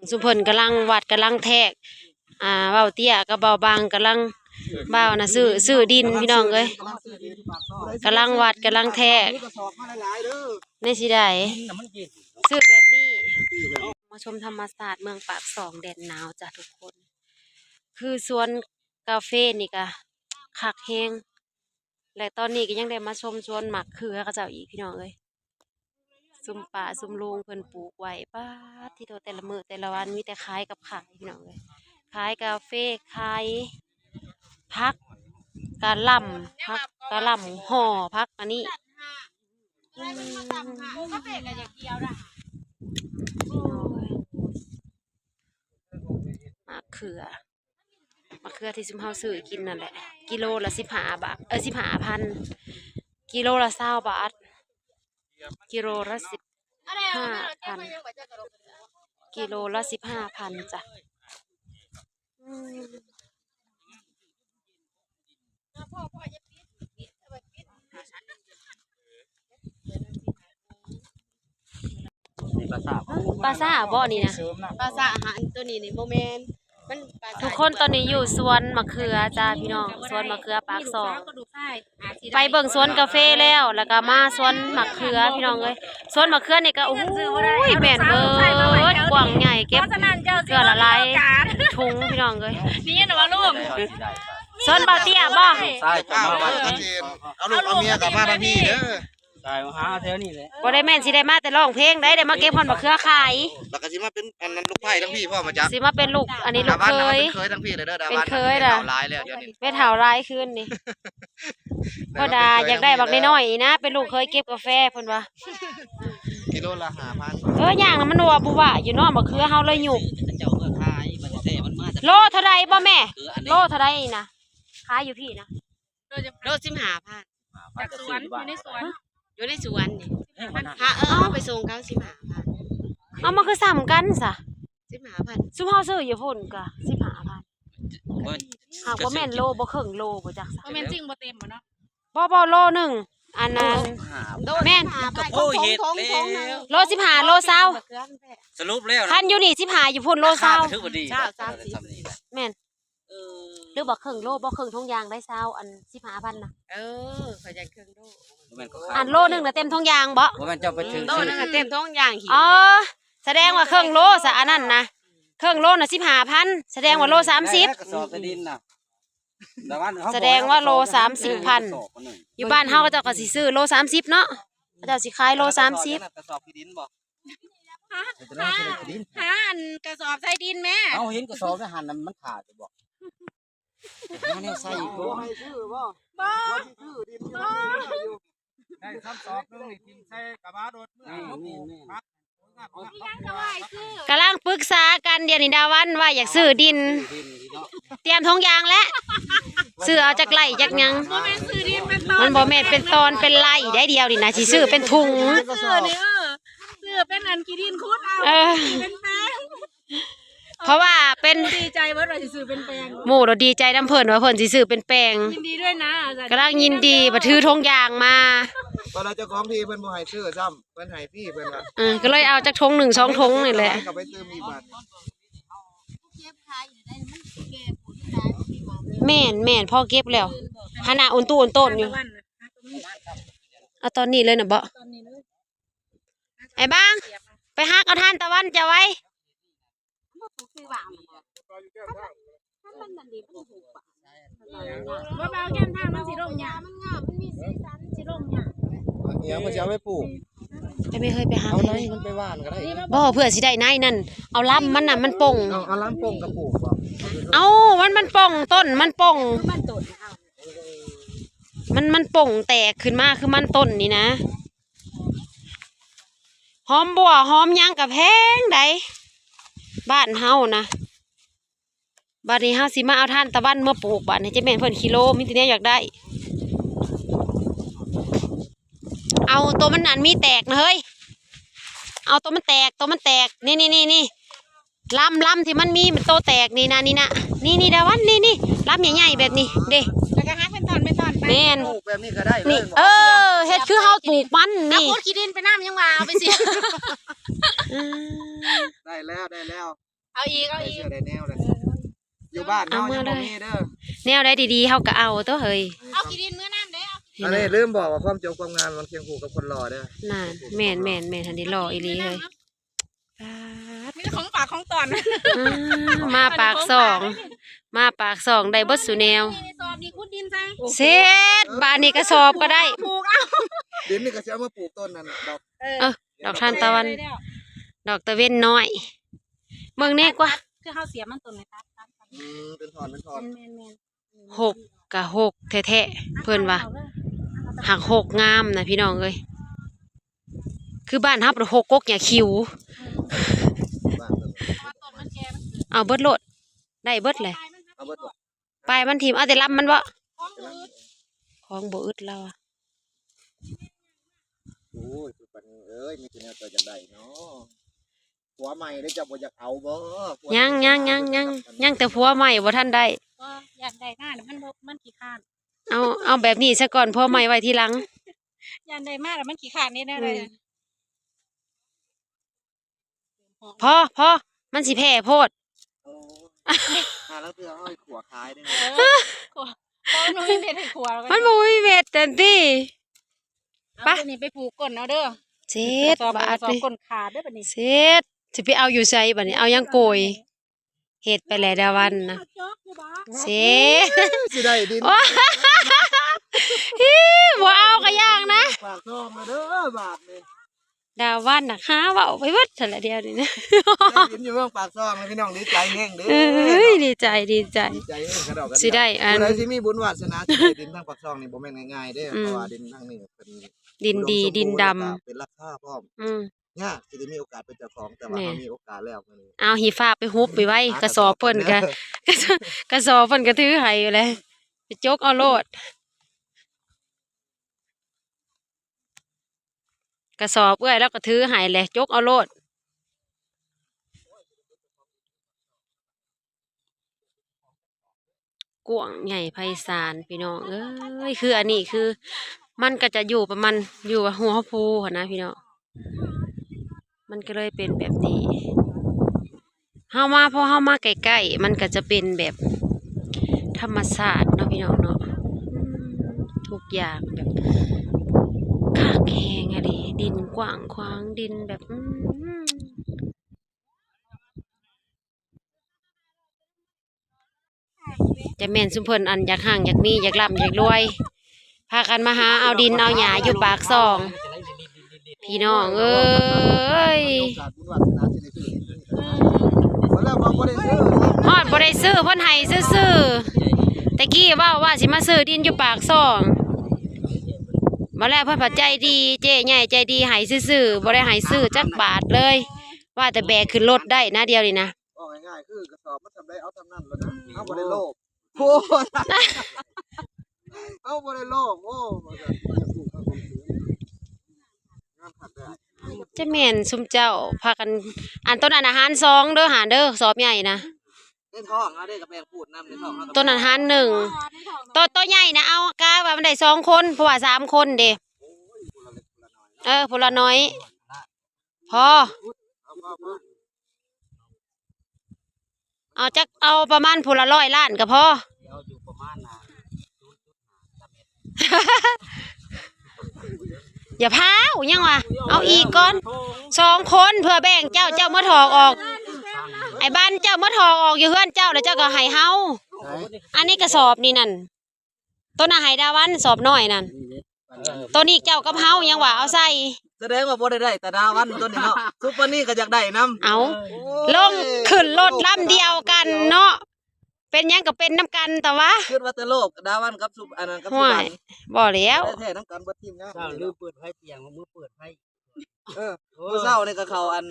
สุเพิ่นกำลังวัดกำลังแทกเบาเตี้ยกับเบาบางกำลังเบานะซื้อดินพี่น้องเอ้ยกำลังวัดกำลังแทกในสิได้ซื้อแบบนี้มาชมธรรมศาสตร์เมืองปากสองแดนหนาวจ้ะทุกคนคือสวนกาแฟนี่ก็คักแฮงและตอนนี้ก็ยังได้มาชมสวนหมักเขือกระเจ้าอีกพี่น้องเอ้ยซุมป่าซุมลุงเพิ่นปลูกไว้ป้าที่โตแต่ละมื้อแต่ละวันมีแต่ขายกับขายพี่น้องเอ้ยขายกาแฟขายพักกะหล่ำพักกะหล่ำห่อพักอันนี้มะเขือที่ซุมเฮาซื้อกินนั่นแหละกิโลละ15 บาท15,000กิโลละ20 บาทกิโลละ15,000กิโลละ15,000จ้ะปลาซ่าบ่นี่นะปลาสะอาหารตัวนี้นี่โมเมนมันทุกคนตอนนี้อยู่สวนมะเขือจ้าพี่น้องสวนมะเขือปากซองไปเบิ่งสวนกาแฟแล้วก็มาสวนมะเขือพี่น้องเอ้ยสวนมะเขือนี่ก็โอ้ยแม่นเบิดกว้างใหญ่เก็บเกลือละลายถุงพี่น้องเอ้ยนี่นะว่าลูกสวนเบาเตี้ยบ่ใช่ก็มาวัดเอาลูกเอาเมียกลับมาทางพี่เด้อตายหาแถวนี้เลยบ่ได้แม่นสิได้มาแต่ร้องเพลงได้มาเก็บฮอดมะเขือขายแล้วก็สิมาเป็นอันนั้นลูกไผ่ทั้งพี่พ่อมาจักสิมาเป็นลูกอันนี้ลูกเคยเคยทั้งพี่เลยเด้อดาเป็นเคยล่ะลายแล้วเดี๋ยวนี้ไม่เฒ่าร้ายขึ้นนี่ก็ดาอยากได้บักน้อยๆนะเป็นลูกเคยเก็บกาแฟเพิ่นว่ากิโลละ5,000ย่างน่ะมันว่าบ่ว่าอยู่เนาะมะเขือเฮาเลยหยุบเจ้าก็ขายมันจะมันมาโลเท่าใดบ่แม่โลเท่าใดนะขายอยู่พี่นะโล15,000จากสวนอยู่ในสวนนี่ไปส่งเขา15,000เอามาคือซ้ำกันซะ15,000ซุมเฮาซื้ออยู่พุ่นก็15,000หากบ่แม่นโลบ่ครึ่งโลบ่จักซะบ่แม่นจริงบ่เต็มบ่เนาะบ่โลนึงอันนั้นแม่นโอ้เฮ็ดโล15โล20สรุปแล้วคันอยู่นี่15อยู่พุ่นโล20ถือบ่ดีแม่นหรือบ่ครึ่งโลบ่ครึ่งทงยางได้20อัน15,000น่ะเขาจะครึ่งโลอันโลนึงน่ะเต็มทงยางบ่บ่แม่นเจ้าไปถึงโลนึงเต็มท้องยางหิแสดงว่าครึ่งโลซะอันนั้นนะครึ่งโลน่ะ15,000แสดงว่าโล30กระสอบดินน่ะแสดงว่าโล30,000อยู่บ้านเฮาก็เจ้าก็สิซื้อโล30เนาะเขาเจ้าสิขายโล30กระสอบดินบ่หาอันกระสอบใส่ดินแม่เอาเห็นกระสอบได้หั่นมันขาดบ่มาเนี่ยใส่อีกบ่ให้ซื้อบ่บ่ซื้อดินอยู่ได้คำตอบนึงนี่ทิ้งใส่กระบะรถเมื่อกำลังปรึกษากันเดี๋ยวนี้ดาวันว่าอยากซื้อดินเตรียมทงยางแล้วซื้อเอาจากไร่จากยังมันบ่แม่นเป็นตอนเป็นไร่ได้เดียวนี่นะสิซื้อเป็นถุงซื้อเป็นอันขี้ดินคุดเอาเป็นแปลงเพราะว่าเป็นดีใจว่าเราสิซื้อเป็นแปลงหมู่เราดีใจน้ำเพิ่นว่าเพิ่นสิซื้อเป็นแปลงยินดีด้วยนะกำลังยินดีบ่ถือทงยางมาตอนเราเจ้าของที่เพิ่นบ่ให้ซื้อซ้ำเพิ่นให้ฟรีเพิ่นว่าก็เลยเอาจากทง1 2ทงนี่แหละก็ไปเติมอีกบาทแม่นพ่อเก็บแล้วขนาดอุ่นตู้อุ่นต้นอยู่เอาตอนนี้เลยน่ะบ่ไอ้บ้างไปฮักเอาท่านตะวันจะไว้ว่าเบาแก้มทางมันสิลงหญ้ามันงามมันมีสีสันสิลงหญ้าเนี่ยมันสิเอาไปปลูกไม่เคยไปหาเอาไหนมันไปหว่านก็ได้บ่เพื่อสิได้นายนั่นเอาลำมันน่ะมันป่งเอาลำป่งกับปลูกบ่เอามันป่งต้นมันป่งมันป่งแตกขึ้นมาคือมันต้นนี่นะหอมบัวหอมยังกับแพงใดบ้านเฮานะบ้านนี้เฮาสิมาเอาท่านตะวันเมื่อปลูกบ้านนี้จะแม่นเพิ่นกิโลมิติเนี้ยอยากได้เอาตัวมันนั่นมีแตกนะเฮ้ยเอาตัวมันแตกนี่ลำที่มันมีมันโตแตกนี่นะนี่ดาวันนี่ลำใหญ่ๆแบบนี้เด้แล้วก็ฮักเป็นตอนแม่นปลูกแบบนี้ก็ได้นี่เฮ็ดคือเฮาปลูกมันนี่เอาขี้ดินไปน้ำยังว่าเอาไปสิได้แล้ว เอาอีก ได้เสื้อได้แนวเลยอยู่บ้านเฮายังบ่มีเด้อ แนวได้ดีๆเฮาก็เอาตัวเฮ้ย เอากี่ดินเมื่อน้ำเด้อ อันนี้ลืมบอกว่าความจบความงานมันเคียงคู่กับคนรอเด้อ นั่นแม่นทันได้รออีหลีเฮ้ย มีแต่ของฝากของตอน มาปากสองมาปากสองได้เบิดสุแนว สอบนี่คุดดินใส่ เสร็จบ้านนี้กระสอบก็ได้ ปลูกเอา ดินนี่ก็สิเอามาปลูกต้นนั่นดอก ดอกทานตะวัน ดอกตะเว้นน้อยเบิ่งแน่กว่า คือเฮาเสียมันต้นเลยครับ เป็นถอนเป็นถอน แม่น หกกับหกแท้ๆเพิ่นว่าหักหกงามนะพี่น้องเอ้ยคือบ้านฮับหกกกอย่าคิว บ้านเพิ่น ต้นมันแก่มัน เอาเบิดโลดได้เบิดเลย เอาเบิดบ่ ไปมันทีมเอาแต่ลำมันบ่ ของมือ ของบ่อึดแล้วอะ โอ้ยสุดปันเอ้ยมีแต่แนวตัวจักได้เนาะผัวใหม่ได้จะบ่อยากเอาบ่ผัว ยังแต่ผัวใหม่บ่ทันได้ ก็อยากได้หน้ามันขี้ข้าน เอาแบบนี้ซะก่อนผัวใหม่ไว้ทีหลัง อยากได้มากแล้วมันขี้ข้านนี่แน่เลย พอมันสิแพ้โพด โอ้ยแล้วเพื่อเอาให้ขัวขายได้ ขวเพราะมันไม่เป็นให้ขว มันบ่มีเม็ดจังซี่ ไปนี่ไปปลูกก่อนเนาะเด้อ เสร็จบาด สอบ นี่ ก้นขาดเด้อบัดนี้ เสร็จสิไปเอาอยู่ไสบัดนี้เอายังโกยเฮ็ดไปแล้วดาวันนะเสร็จ สิได้ดิน บ่เอาก็ย่างนะ ฝากซองมาเด้อบาทนี่ ดาวันน่ะหาเว้าไปเบิดซั่นละเดียวนี่นะ ได้ดินอยู่เมืองปากซองนะพี่น้องดีใจแห้งเด้อ เอ้ยดีใจ ดีใจแห้งกระดอกกระ สิได้อัน ผู้ใดสิมีบุญวาสนาสิได้ดินทางปากซองนี่บ่แม่นง่ายๆเด้อเพราะว่าดินทางนี้เป็น ดินดีดินดำ เป็นราคาพร้อม อืม ยากสิได้มีโอกาสเป็นเจ้าของแต่ว่า แม่ เรามีโอกาสแล้วมื้อนี้ เอาหีฟ้าไปฮุบไปไว้กระสอบเพิ่นก็ กระสอบเพิ่นก็ถือให้อยู่เลยไปจกเอาโลดกระสอบเอ้อยแล้วก็ถือให้แหละจกเอาโลดกว้างใหญ่ไพศาลพี่น้องเอ้ยคืออันนี้คือ มันก็จะอยู่ประมาณอยู่หัวภูหั่นนะพี่น้องมันก็เลยเป็นแบบนี้เฮามาพอเฮามาใกล้ๆมันก็จะเป็นแบบธรรมชาติเนาะพี่น้องเนาะทุกอย่างแบบคักแหงอะดิดินกว้างขวางดินแบบจะแม่นซุมเพิ่นอันอยากห่างอยากมีอยากร่ำอยากรวยพากันมาหาเอาดินเอาหญ้าอยู่ปากซอง พี่น้องเอ้ย มีโอกาสบุญวาสนาสิได้ซื้อดินวันแล้วบ่ได้ซื้อ ฮอดบ่ได้ซื้อเพิ่นให้ซื้อๆตะกี้ว่าสิมาซื้อดินอยู่ปากซองบ่แล้วเพิ่นผัดใจดีเจ๊ใหญ่ใจดีให้ซื้อๆบ่ได้ให้ซื้อจักบาทเลย ว่าแต่แบกขึ้นรถได้นะเดียวนี่นะ บอกง่ายๆคือกระสอบมันทำได้เอาทำนั่นแล้วนะเอาบ่ได้โลภโอ้ยเอาบ่ได้โลภโอ้บ่ได้ถูกครับผมงามผักได้ จะแม่นซุมเจ้าพากันอันต้นอาหารซองเด้อหาเด้อสอบใหญ่นะ ในท้องเอาได้กับแมงพูดน้ำในท้อง ต้นอาหารหนึ่งตัวใหญ่นะเอากาว่ามันได้2 คนเพราะว่า3 คนเด้ผู้ละน้อยพอเอาจักเอาประมาณผู้ละ100 ล้านก็พอ เอาอยู่ประมาณน่ะ อย่าพาวยังวะเอาอีกก่อน2 คนเพื่อแบ่งเจ้ามาถอกออก ไอ้บ้านเจ้ามาถอกออกอยู่เฮือนเจ้าแล้วเจ้าก็ให้เฮาอันนี้กระสอบนี่นั่นต้นอาไหดาวันสอบน้อยนั่นต้นนี้เจ้ากับเฮายังว่าเอาใส่ แสดงว่าบ่ได้แต่ดาวันต้นนี้เนาะซุปเปอร์นี่ก็อยากได้น้ำ เอาลงขึ้นรถลำเดียวกันเนาะเป็นหยังก็เป็นน้ำกันแต่ว่า คิดว่าแต่โลกดาวันกับซุปอันนั้นกับซุ ห่ ป ว อั ย น บ่แล้ว แท้ๆน้ำกันเบิดทีมงาน เจ้าลืมเปิดไฟเตียงมือเปิดไฟ มื้อเช้านี่ก็เข้าอัน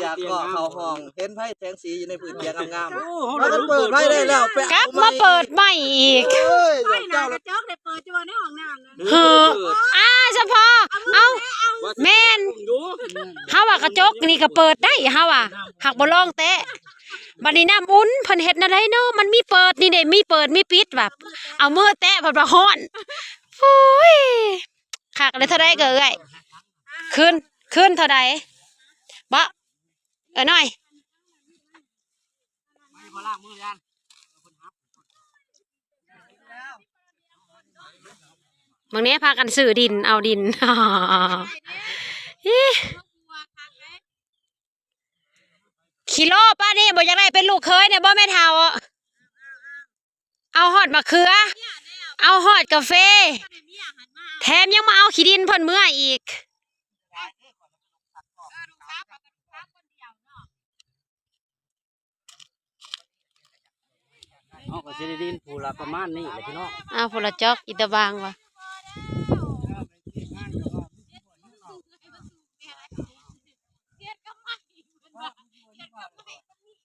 อยากก็เข้าห้องเห็นไผแสงสีอยู่ในพื้นเตียงงามๆแล้วก็เปิดไผได้แล้วไป กลับมาเปิดใหม่อีก เอ้ย ไม่ เจ้า น่ากระจกได้เปิดจัวในห้องน้ำนะ เฮ้อเฉพาะเอาแม่นเฮาว่ากระจกนี่ก็เปิดได้เฮาว่าหักบ่ลองแตะบัดนี้น้ำอุ่นเพิ่นเฮ็ดแนวใดเนาะมันมีเปิดนี่เด้มีเปิดมีปิดแบบเอามือแตะเพิ่นว่าฮ้อนโอ้ยคักได้เท่าใดก็เอ้ยขึ้นเท่าใดบ่หน่อย มาล้างมือยัน บางนี้พากันซื้อดินเอาดิน อิคิโลป้านี่บอกอยากได้เป็นลูกเคยเนี่ยบ่แม่เฒ่าเอาฮอดมะเขือ เอาฮอดกาแฟแถมยังมาเอาขี้ดินเพิ่นเมื่ออีก เอาก็สิได้ดินผู้ละประมาณนี้แหละพี่น้อง อ้าวพลจอกอิตาบางวะ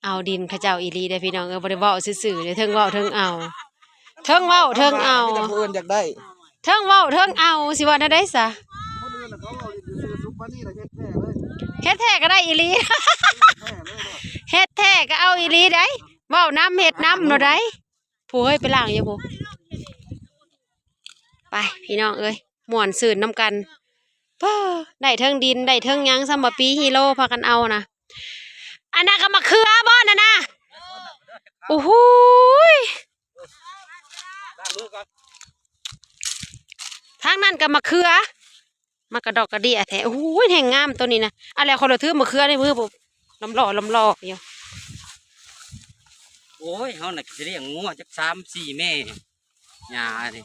เอาดินเข้าเจ้าอีหลีได้อพี่น้องบ่ได้เว้าซื่อๆเด้อเทิงเว้าเทิงเอาเทิงเว้าเทิงเอา มีแต่ผู้อื่นอยากได้ เทิงเว้าเทิงเอาสิว่าได้ซะ คนอื่นน่ะเขาเอาดินซื้อซุปมานี่น่ะเฮ็ดแท้เลย เฮ็ดแท้ก็ได้อีหลี แท้เลยเนาะ เฮ็ดแท้ก็เอาอีหลีได้เว้าน้ำเฮ็ดน้ำเนาะได้ผู้เฮ้ยไปล้างอยู่ผู้ไปพี่น้องเอ้ยม่วนซื่นน้ำกันเพ้อได้เทิงดินได้เทิงหยังซัมบะปีฮีโร่พากันเอานะอันนั้นก็มะเขือบ่น่ะนะโอ้โหยทางนั้นก็มะเขือมากระดอกกระเดี่ยแท้โอ้โหยแห่งงามตัวนี้นะอะไรคนละถือมะเขือในมือผมลำหล่ออยู่ โอ้ยเฮาน่ะสิเลี้ยงงัวจัก3-4แม่หญ้านี่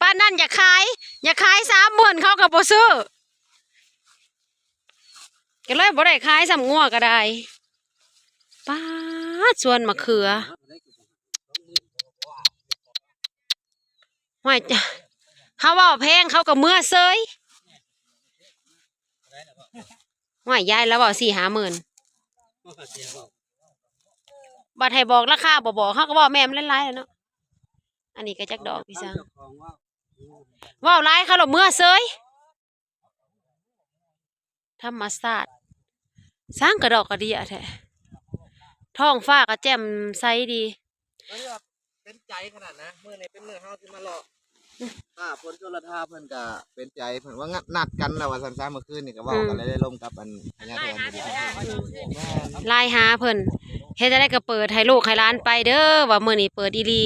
ป้านนั่นอย่าขาย30,000เขากับบ่ซื้อก็เลยบ่ได้ขายซ้ำงัวก็ได้ป้าดสวนมะเขือห้วยจ้ะเขาว่าแพงเขาก็เมื่อเซยห้วยยายแล้วบอก4-5 หมื่นบัดให้บอกราคาบ่บอกเขาก็บอกแม่มันหลายๆแล้วเนาะอันนี้ก็จักดอกพี่ซังว่าวหลายเขาหลบเมื่อเซยธรรมศาสตร์สร้างกระดอกกระเดียแท้ท้องฟ้าก็แจ่มใสดี เฮ้ยแบบเป็นใจขนาดนะมื้อนี้เป็นมื้อเฮาสิมาเลาะผลชลทาเพิ่นก็เป็นใจเพิ่นว่านัดกันแล้วว่าซั่นซะเมื่อคืนนี่ก็เว้ากันเลยได้ลงกับอันพญาแทนพอดี ไล่หาเพิ่นเฮ็ดจะได้ก็เปิดให้ลูกให้หลานไปเด้อว่ามื้อนี้เปิดอีหลี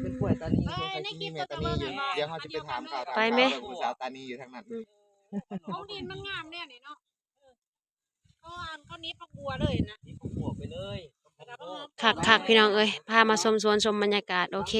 เป็นกล้วยตานีคนไทยที่มีแม่ตานีอยู่เดี๋ยวเฮาสิไปถามข่าวถามข่าวว่าผู้สาวตานีอยู่ทางนั้น เขาดินมันงามแน่นี่เนาะเขานี้ปักบัวเลยนะ บวกไปเลย คักๆพี่น้องเอ้ยพามาชมสวนชมบรรยากาศโอเค